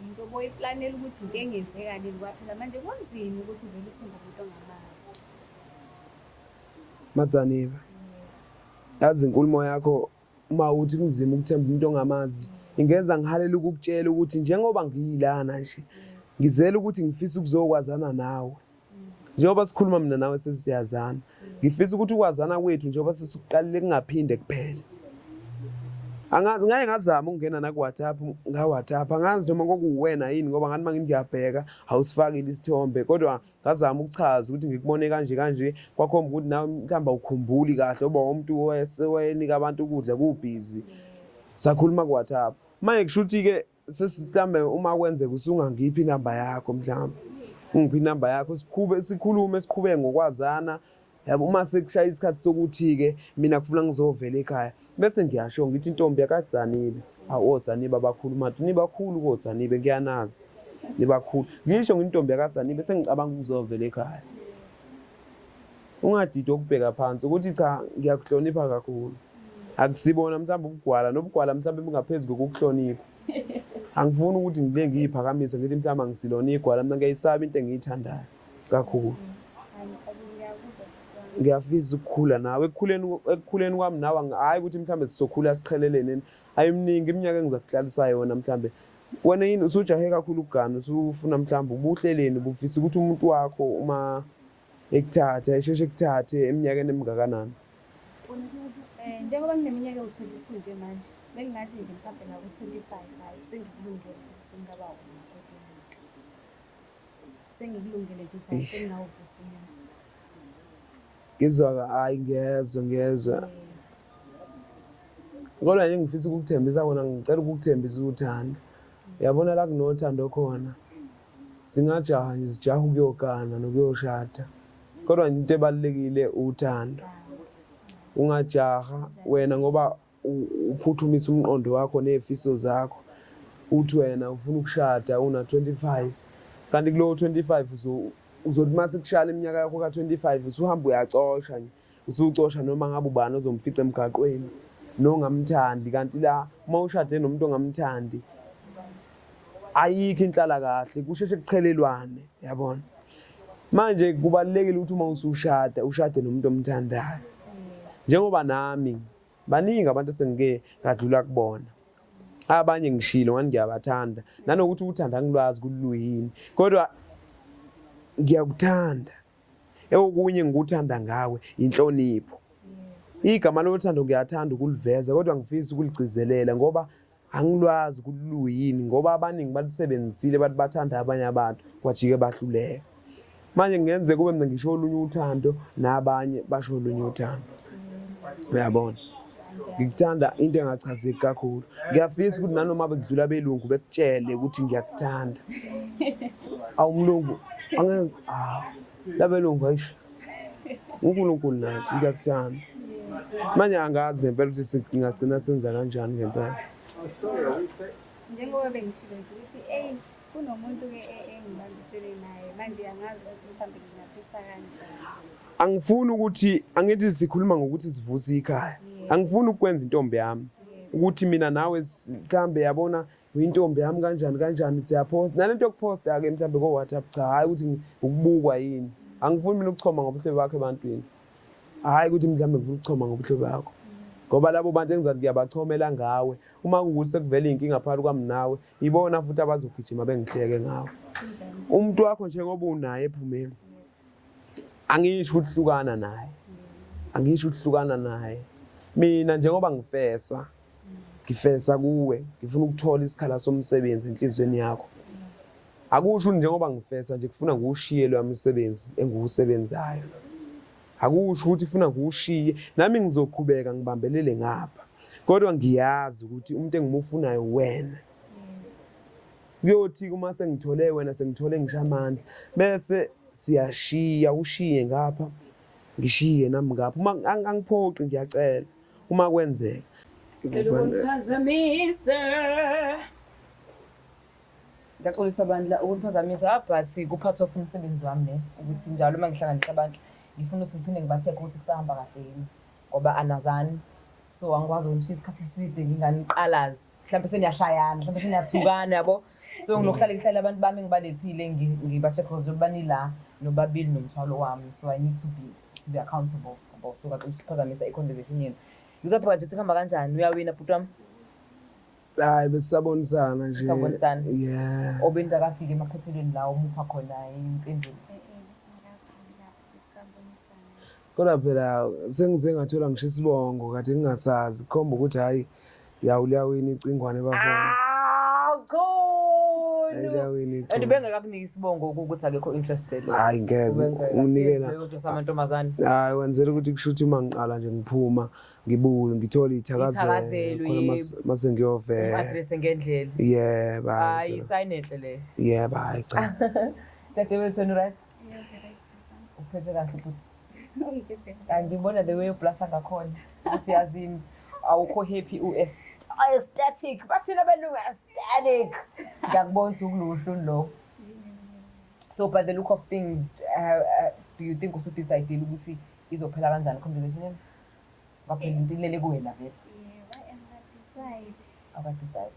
into boyiplanela ukuthi into engenzeka nini kwaphela manje kunzima ukuthi vele uthembe umuntu ongamazi Madzanibe. Yazi inkulumo yakho uma uthi kunzima ukuthemba umuntu ongamazi ingenza ngihalela ukukutshela ukuthi njengoba ngiyilana nje ngizela ukuthi ngifisa ukuzokwazana nawe. Njengoba sikhuluma mina nawe sesiyazana ngifisa ukuthi ukwazana kwethu njengoba sesiqalile kungaphinde kuphela. Ngeke ngazama ukungena na kuWhatsApp ngaWhatsApp angazi noma kokuwena yini ngoba ngathi manje ngiyabheka awusifakile isithombe kodwa ngazama ukuchaza ukuthi ngikubone kanje kwakhomba ukuthi nawe mhlamba ukhumbuli kahle oba umuntu owayenika abantu ukudla kubhizi sakhuluma kuWhatsApp manje kushuthi ke sesihlambe uma kwenzeka usungangiphi inamba yakho mhlamba ungiphi inamba yakho sikhulume siqhubeke ngokwazana yabo uma sekushaya isikhathi sokuthi ke mina kufuna ngizovela ekhaya bese ngiyasho ngithi intombi yakaDzanibe oDzanibe abakhuluma ukuthi nibakhulu koDzanibe ngiyanazi nibakhulu ngisho ngintombi yakaDzanibe sengicabanga ukuzovela ekhaya ungadidi ukubheka phansi ukuthi cha ngiyakuhlonipha kakhulu akusibona mhlawumbe ubugwala nobugwala mhlawumbe bungaphezulu kokuhlonipha angifuni ukuthi ngile ngiyiphakamisa ngithi mhlawumbe ngisilona igwala mina ngiyayisaba into engiyithandayo kakhulu ngiyafisa ukukhula nawe ekukhuleni kwami nawe hayi ukuthi mhlambe sizokhula siqhelelene ayimningi iminyaka engizakuhlalisa yona mhlambe wena yini usujahe kakhulu ukugana usufuna mhlambe ubuhleleni bufisa ukuthi umuntu wakho uma ekuthatha esheshe ekuthathe eminyakeni emingakanani njengoba ngineminyaka ewu-22 nje manje bengingathi nje mhlambe naku 25 hayi sengikulungele sengaba sengikulungele nje sengawuvusa umuzi. Ngizwa hayi ngiyezwa kodwa nje ngifisa ukukuthembisa kona ngicela ukukuthembisa uthando uyabona la kunothando khona singajaha nje sijaha ukuyogana nokuyoshada kodwa into ebalekile uthando ungajaha wena ngoba uphuthumisa umqondo wakho nezifiso zakho uthi wena ufuna ukushada una 25 kanti kulo 25 uzothi mase kushala iminyaka yakho ka25 usuhamba uyacosha nje usucosha noma ngabe ubani ozomfica emgaqweni nongamthandi kanti la uma ushade nomuntu ongamthandi ayikho inhlala kahle kusheshe kuqhelelwane yabona manje kubalekile ukuthi uma usushada ushade nomuntu omthandayo njengoba nami baningi abantu esengike ngadlula kubona abanye ngishilo ngani ngiyabathanda nanokuthi uthanda ngilwazi kuluyini kodwa ngiyakuthanda okunye ngikuthanda ngawe inhlonipho igama lothando ngiyathanda ukuliveza kodwa ngifisa ukuligcizelela ngoba angilwazi kuluyini ngoba abaningi balisebenzisile bathi bathanda abanye abantu kwajike bahluleka manje ngenze kube mina ngisho olunye uthando nabanye basho olunye uthando uyabona ngikuthanda into engachazeki kakhulu ngiyafisa ukuthi nanoma bekudlula belungu bekutshele ukuthi ngiyakuthanda awumlungu angeke labelungu ayisho uNkulunkulu nathi ngiyakuthanda manje angazi ngempela ukuthi singagcina senza kanjani ngempela njengoba bengishilo ukuthi kunomuntu ke engibambisene naye manje angazi ukuthi mhlambe ngingafisa kanjani angifuni ukuthi angithi sikhuluma ngokuthi sivuse ikhaya angifuni ukwenza intombi yami ukuthi mina nawe mhlambe yabona uyintombi yami kanjani siyapost nalento yokuposta ke mhlambe ko WhatsApp cha hayi ukuthi ukubukwa yini angifuni mina ukuchoma ngobuhlobo bakho ebantwini hayi ukuthi mhlambe ngifuna ukuchoma ngobuhlobo bakho ngoba labo bantu engizathi ngiyabachomela ngawe uma kuwukuthi sekuvela inkinga phakathi kwami nawe ibona futhi abazogijima bengihleke ngawe umuntu wakho njengoba unaye ephumeni angisho ukuthi hlukana naye angisho ukuhlukana naye. Mina njengoba ngifesa kuwe, ngifuna ukuthola isikhala somsebenzi enhlizweni yakho. Akusho njengoba ngifesa nje kufuna ngiwushiye lo umsebenzi engiwusebenzayo. Akusho ukuthi ufuna ngiwushiye, nami ngizoqhubeka ngibambelele ngapha. Kodwa ngiyazi ukuthi umuntu engimufunayo wena. Kuyothi uma sengithole wena sengithole ngisha amandla bese siyashiya ushiye ngapha ngishiye nami ngapha. Uma angiphoqi ngiyacela uma kwenzeka. Ukuphazamisa. Ngaxolisa bandla ukuphazamisa but ku-part of umsebenzi wami ne ukuthi njalo uma ngihlanganisa abantu ngifuna ukuthi ngiphinde ngiba-check ukuthi kusahamba kahle yini ngoba anazani so angikwazi ukunishisa isikhathi eside nginganiqalazi mhlawumbe seniyashayana mhlawumbe seniyathukana yabo so nginokuhlala ngihlale abantu bami engibalethile ngiba-check ukuthi banila nobabili nomthwalo wami so I need to be accountable about so ukuphazamisa i-conversation yenu. Ngizopha nje ukuthi kuhamba kanjani uyawina bhuti wami? Hayi besisabonisana nje. Sabonisana. Yeah. Obengakafika emaphethelweni la umupha khona impendulo. Kodwa phela sengize ngathola ngisho isibongo kade ngingasazi khomba ukuthi hayi yawuliyawina icingwane bafana. Cool. Andibengakakunika isibongo ukuthi akekho interested. Hayi ngeke unginikela ukuthi samantombazane. Hayi wenzela ukuthi kushuthi uma ngiqala nje ngiphuma ngibuye ngithola ithakazelo khona mase ngiyovela. Address ngendlela. Yeah bye. Hayi sign enhle le. Yeah bye cha. Dadewethu right? Yeah, right. Uphethe kahle futhi. Ngiphethe. Ngibona the way ublusha ngakhona. Uthi yazini awukho happy aesthetic bathina belungu aesthetic. Ngiyakubona ukuthi ukuluhlu lo. So by the look of things do you think usuthi decide ukuthi izophela kanjani conversation? Baphela into lele kuwena vele. Why am I decide? Abadecide.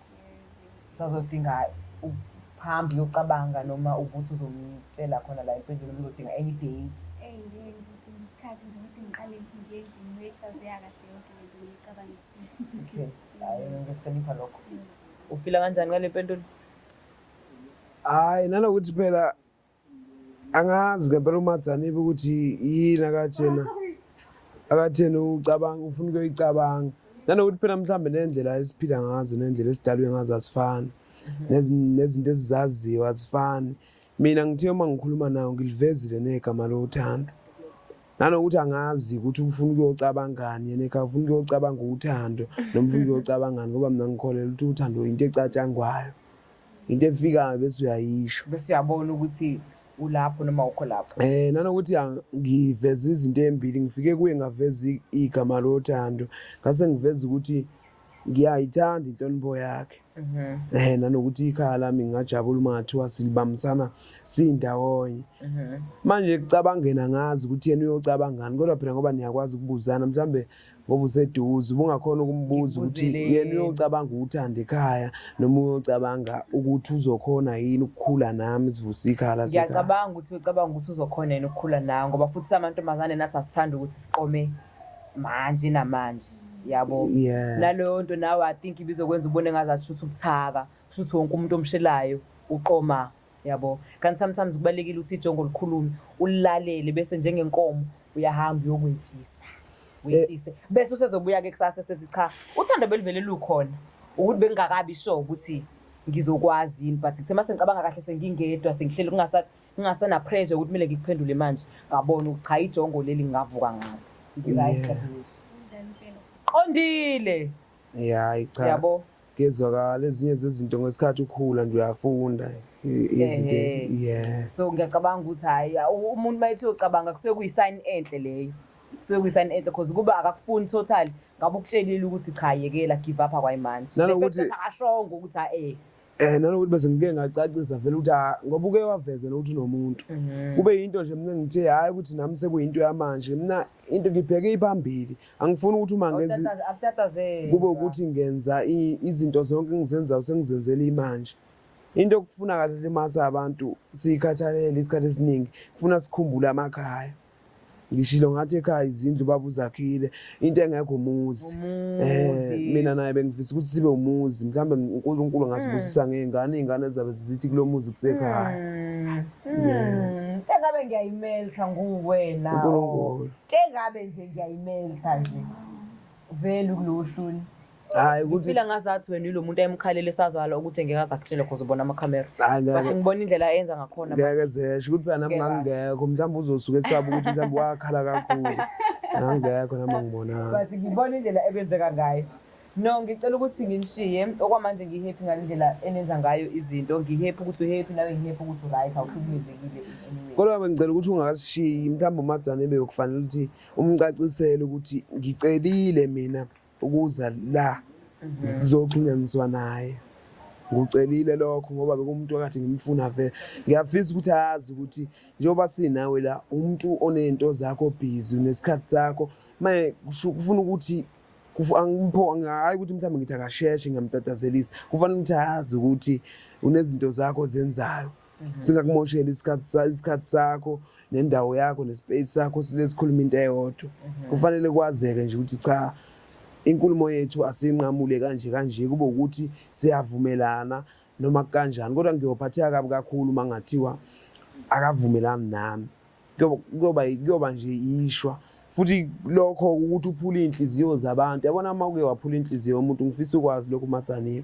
Sazodinga uhambi yocabanga noma ukuthi uzomtshela khona la impendulo uzodinga any dates. Nje ngizothi isikhathi nje ukuthi ngiqale ngiyenze ngiweshazeya kahle yonke lento ngicabangise. Okay. Hayi ngikuhlonipha lokho. Ufila kanjani ngale mpendulo? Hayi nanokuthi phela angazi ngempela uMadzanibe ukuthi yini akathena ucabanga ufuna ukuyicabanga. Nanokuthi phela mhlambe nendlela esiphila ngazo nendlela esidalwe ngazo asifani. Nezinto ezizaziwa azifani. Mina ngithe uma ngikhuluma nayo ngilivezile negama lothando. Nanokuthi angazi ukuthi ufuna ukuyocabangani yena ekhaya ufuna ukuyocabanga uthando noma ufuna ukuyocabangani ngoba mina ngikholela ukuthi uthando into ecatshangwayo. Into efikayo bese uyayisho. Bese uyabona ukuthi ulapho noma ukho lapho. Nanokuthi ngiveza izinto embili ngifike kuye ngaveza igama lothando. Ngase ngiveza ukuthi ngiyayithanda inhlonipho yakhe. Nanokuthi ikhaya lami ngingajabula uma ngathiwa silibambisana sindawonye. Manje kucabangena ngazi ukuthi yena uyocabangani kodwa phela ngoba niyakwazi ukubuzana mhlambe ngoba useduze ubungakhona ukumbuza ukuthi yena uyocabanga uthanda ekhaya noma uyocabanga ukuthi uzokhona yini ukukhula nami sivusa ikhala sekhaya. Ngiyacabanga ukuthi ucabanga ukuthi uzokhona yini ukukhula nawe ngoba futhi samantombazane nathi asithanda ukuthi siqome manje namanje. Yabo naleyo nto nawe I think ibizokwenza ubone ngazathi shuthi ubuthaka shuthi wonke umuntu omshelayo uqoma yabo kanti sometimes kubalekile ukuthi ijongo likhulume ulilalele bese njengenkomo uyahamba uyokwetshisa wetshise bese usezobuya ke kusasa sethi cha uthando belivele lukhona ukuthi bengakabi sure ukuthi ngizokwazi yini but kuthe mase ngicabanga kahle sengingedwa sengihleli kungasana pressure ukuthi kumele ngikuphendule manje ngabona ukuthi cha ijongo leli ngavuka ngalo ngizayifunda Ondile. Yeah, cha. Yabo. Kezwakala ezinye zezinto ngesikhathi ukhula nje uyafunda izinto. So ngiyacabanga ukuthi hayi umuntu mayithi ucabanga kusuke kuyisign enhle leyo. Kusuke kuyisign enhle because kuba akakufuni total ngabe ukutshelile ukuthi cha yekela give up kwayimanje. Nanokuthi akashongo ukuthi nanokuthi bese ngike ngacacisa vele ukuthi ngoba uke waveza nokuthi unomuntu. Kube into nje mina ngithe hayi ukuthi nami sekuyinto yamanje mina into ngibheke iphambili angifuni ukuthi uma ngenza kube ukuthi ngenza izinto zonke engizenzayo sengizenzela imanje. Into okufuna kahle mase abantu sikhathalele isikhathi esiningi kufuna sikhumbule amakhaya. Ngishilo ngathi ekhaya izindlu baba uzakhile into engekho umuzi. Mina naye bengifisa ukuthi sibe umuzi mhlambe uNkulunkulu ngasibusisa ngezingane zabe zithi kulo muzi kusekhaya. Engabe ngabe ngiyayimeltha nguwena. uNkulunkulu. Ngabe nje ngiyayimeltha nje. Vele kulohluni. Hayi ukuthi Ngifila ngazathi wena yilo muntu ayemkhalele sazala ukuthi engeke azakutshela because ubona amakhamera. Hayi, ngeke. Bathi ngibona indlela ayenza ngakhona. ngeke zesho ukuthi phela nami ngangekho mhlawumbe uzosuke esaba ukuthi mhlawumbe wakhala kakhulu. Ngangekho nami ngibona. Bathi ngibona indlela ebenzeka ngayo. No, ngicela ukuthi nginishiye okwamanje ngihappy ngalendlela enenza ngayo izinto. Ngihappy ukuthi uhappy nawe ngihappy ukuthi right awuhlukumezekile anyway. Kodwa bengicela ukuthi ungakashiyi mhlawumbe uMadzane bekufanele ukuthi umcacisele ukuthi ngicelile mina ukuza la ngizoxhunyaniswa naye. Ngucelile lokho ngoba bekumuntu akade ngimfuna vele. Ngiyafisa ukuthi ayazi ukuthi njengoba sinawe la umuntu onento zakho busy unesikhathi sakho manje kufuna ukuthi hayi ukuthi mhlawumbe ngithi akasheshe ngiyamtatazelisa. Kufanele ukuthi ayazi ukuthi unezinto zakho zenzayo. Singakumoshela isikhathi sakho nendawo yakho nespace sakho silesikhuluma into eyodwa. Kufanele kwazeke nje ukuthi cha inkulumo yethu asinqamule kanje kube ukuthi siyavumelana noma kanjani. Kodwa ngiyophatheka kabi kakhulu mangathiwa akavumelani nami. Kuyoba nje ishwa. Futhi lokho ukuthi uphula inhliziyo zabantu. Yabona uma uke waphula inhliziyo yomuntu ngifisa ukwazi lokho Madzane.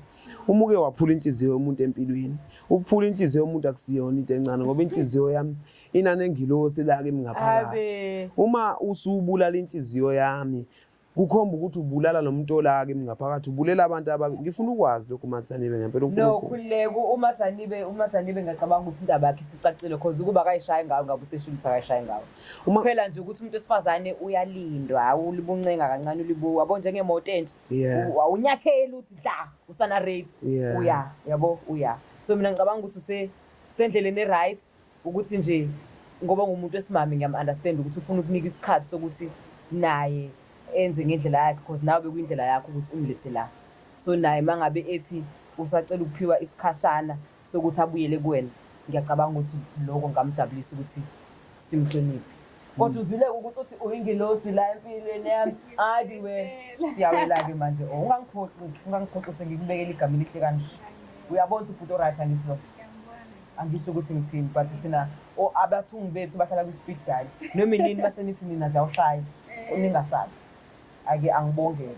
Uma uke waphula inhliziyo yomuntu empilweni, ukuphula inhliziyo yomuntu akusiyona into encane ngoba inhliziyo yami inane ngilosi la kimi ngaphakathi. Uma usubulala inhliziyo yami kukhomba ukuthi ubulala nomuntu ola kimi ngaphakathi, ubulela abantu ngifuna ukwazi lokho Madzane ngempela No, khuleko uMadzane ngicabanga ukuthi indaba yakhe sicacile because ukuba akayishaye ngawo ngabe usesho ukuthi akayishaye ngawo. Kuphela nje ukuthi umuntu wesifazane uyalindwa, awulibuncenga kancane ulibuka yabo njengemoto entsha. Awunyatheli uthi dla usana rate yabo uya. So mina ngicabanga ukuthi usendleleni right ukuthi nje ngoba ngumuntu wesimami ngiyam-understand ukuthi ufuna ukunika isikhathi sokuthi naye enze ngendlela yakhe because nawe bekuyindlela yakho ukuthi umlethe la. So naye mangabe ethi usacela ukuphiwa isikhashana sokuthi abuyele kuwena, ngiyacabanga ukuthi lokho ngamjabulisa ukuthi simhloniphe. Kodwa uzile ukuthi uthi uyingilosi la empilweni yami adiwe siyawela-ke manje ungangiphoqise ngikubekela igama elihle kanje. Uyabona ukuthi ubhuti oright angisho angisho ukuthi ngithini but thina abathungi bethu bahlala kwi-speed dial noma inini basenithi nina ziyawushaya ningasabi. Ake angibongeke.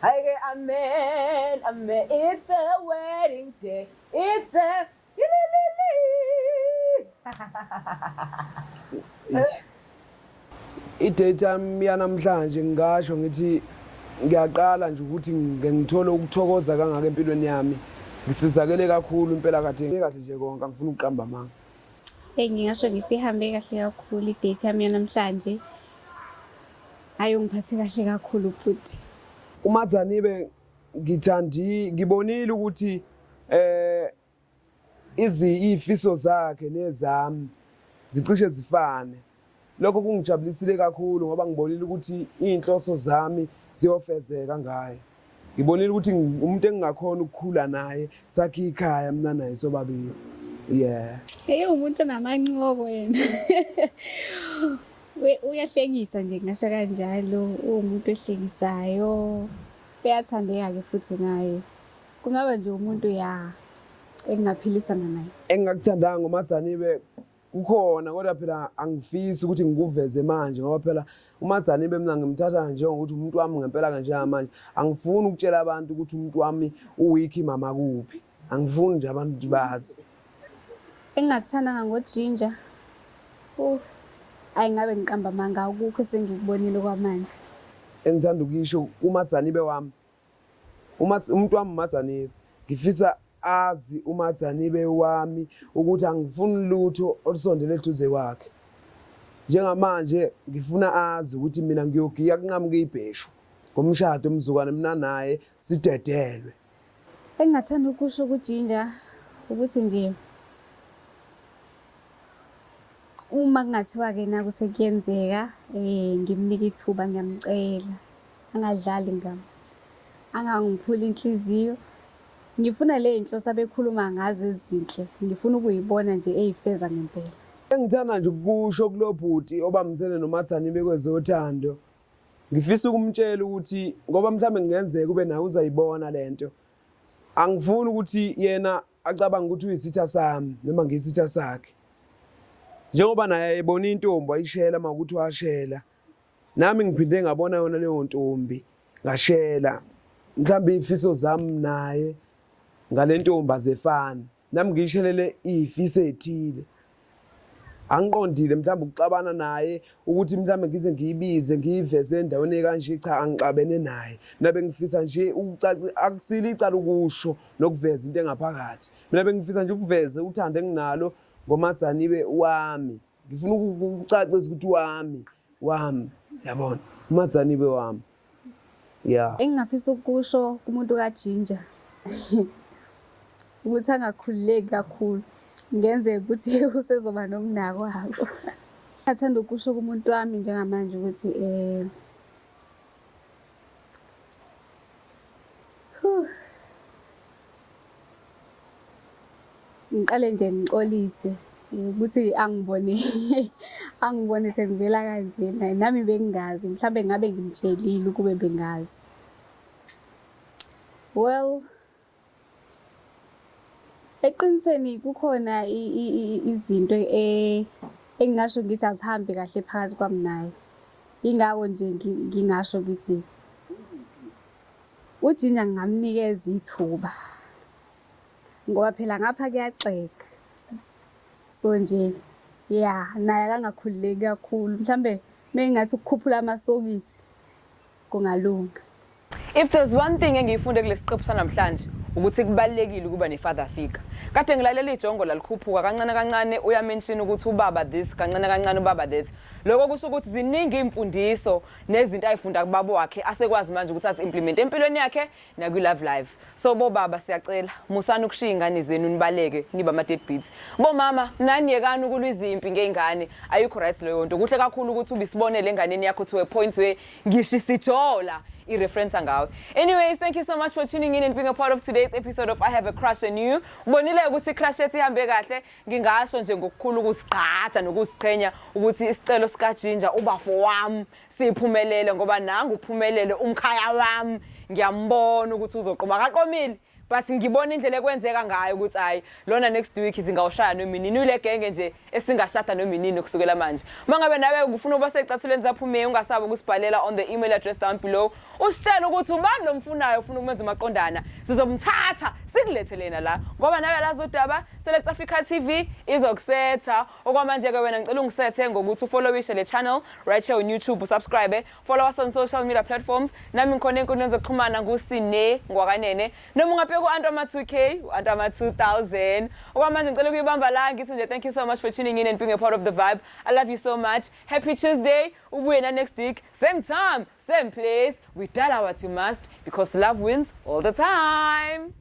Hayi ke amen it's a wedding day. It's a idate yami yanamhlanje ngisho ngithi ngiyaqala nje ukuthi ngithola ukuthokoza kangaka empilweni yami. Ngisizakele kakhulu impela kahle nje konke angifuni ukuqamba manga. Ngingasho ngithi ihambe kahle kakhulu idate yami yanamhlanje. Hayi ngiphathe kahle kakhulu futhi. uMadzane ngibonile ukuthi izifiso zakhe nezami zicishe zifane. Lokho kungijabulisile kakhulu ngoba ngibonile ukuthi inhloso zami ziyofezeka ngaye. Ngibonile ukuthi umuntu engingakhona ukukhula naye sakhe ikhaya mina naye sobabili. Umuntu namancoko wena. Uyahlekisa nje ngasho kanjalo, umuntu ohlekisayo. Uyathandeka ke futhi ngaye. Kungaba nje umuntu engaphilisana naye. Engakuthandanga ngoMadzane kukhona kodwa phela angifisi ukuthi ngikuveze manje ngoba phela uMadzane mina ngimthatha njengokuthi umuntu wami ngempela kanje manje. Angifuni ukutshela abantu ukuthi umuntu wami uwiki mama kuphi. Angifuni nje abantu bazi. Engakuthandanga ngoJinja. Ayingabe ngiqamba manga ukukho sengikubonile kwamanje. Engithanda ukisho uMadzane wami. Umuntu wami uMadzane ngifisa azi uMadzane wami ukuthi angifuni lutho olusondele eduze kwakhe. Njengamanje ngifuna azi ukuthi mina ngiyogiya kunqamuke ibheshu ngomshado omzukwane mina naye sidedelwe. Engathanda ukusho kuJinja ukuthi nje uma kungathiwa ke naku sekuyenzeka ngimnika ithuba ngiyamcela angadlali ngami angangiphula inhliziyo. Ngifuna le inhloso abekhuluma ngazo ezinhle ngifuna ukuyibona nje eyifeza ngempela. Engithanda nje ukusho kulobhuti obamsene noMadzane kwezothando. Ngifisa ukumtshela ukuthi ngoba mhlambe ngenzeka ube nawe uzayibona lento. Angifuni ukuthi yena acabanga ukuthi uyisitha sami noma ngisitha sakhe. njengoba naye ebona intombi wayishela makuthi washela nami ngiphinde ngabona yona leyo ntombi ngashela mhlambe ifiso zami naye ngale ntombi azefana nami ngiyishelele ifiso ethile angiqondile mhlawumbe ukuxabana naye ukuthi mhlawumbe ngize ngiyibize ngiyiveze endaweni ekanje cha angixabene naye nabe ngifisa nje akusile icala ukusho nokuveza into engaphakathi mina bengifisa nje ukuveza uthando enginalo ngoMadzaniwe wami ngifuna ukucacisa ukuthi wami yabona uMadzaniwe wami yeah engingafisa ukusho kumuntu kaJinja ukuthi angakhululeki kakhulu ngenze ukuthi usezoba nomnako wabo. Ngathanda ukusho kumuntu wami njengamanje ukuthi ngiqale nje ngixolise ukuthi angibone sengivela kanje nami bengingazi mhlambe ngabe ngimtshelile ukube bengazi. Well, eqinisweni kukhona izinto engingasho ngithi azihambi kahle phakathi kwami naye. Ingakho nje ngingasho ngithi uJinja ngingamnikeza ithuba. Ngoba phela ngapha kuyaxeka. So nje yeah naye akangakhululeki kakhulu. Mhlambe mengathi ukukhuphula amasokisi kungalunga. If there's one thing engiyifunde kulesiqephu sanamhlanje ukuthi kubalekile ukuba nefather figure. Kade ngilalela ijongo lalikhuphuka kancane kancane uyamention ukuthi ubaba this kancane kancane ubaba that. Lokho kusho ukuthi ziningi imfundiso nezinto ayifunda kubaba wakhe asekwazi manje ukuthi aziimplement empilweni yakhe na ku love life. So bobaba siyacela musana ukushiya ingane zenu nibaleke niba ama deadbeats. Bomama naniyekani ukulwizimpi ngeingane ayikho right leyo nto. Kuhle kakhulu ukuthi ubisibonele enganeni yakho to a point where ngisho sijola i-reference ngawe. Anyways, thank you so much for tuning in and being a part of today's episode of I Have a Crush on You. Ubonile ukuthi crush ethi ihambe kahle ngingasho nje ngokukhulu ukusiqhatha nokusiqhenya ukuthi isicelo sikaJinja ubafo wami siphumelele ngoba nangu uphumelele umkhaya wami ngiyambona ukuthi uzoqoba kaqomile. But ngibona indlela ekwenzeka ngayo ukuthi hayi lona next week izingawushaya nominini ule genge nje esingashada nominini kusukela manje. Mangabe nawe ufuna uba secathulweni zaphume ungasabi ukusibhalela on the email address down below. Usitshela ukuthi ubani lomfunayo ufuna ukumenza umaqondana sizomthatha sikulethelena la ngoba nawe lazodaba Select Africa TV izokusetha okwamanje ke wena ngicela ungisethe ngokuthi ufollowishe le channel right here on YouTube usubscribe follow us on social media platforms nami ngikhona enkundleni zokuxhumana ngusine ngwakanene noma ungaphe ku Antama 2K Antama 2000 okwamanje ngicela ukuyibamba la ngithi nje thank you so much for tuning in and being a part of the vibe. I love you so much. Happy Tuesday. Ubuye na next week same time same place we tell what you must because love wins all the time.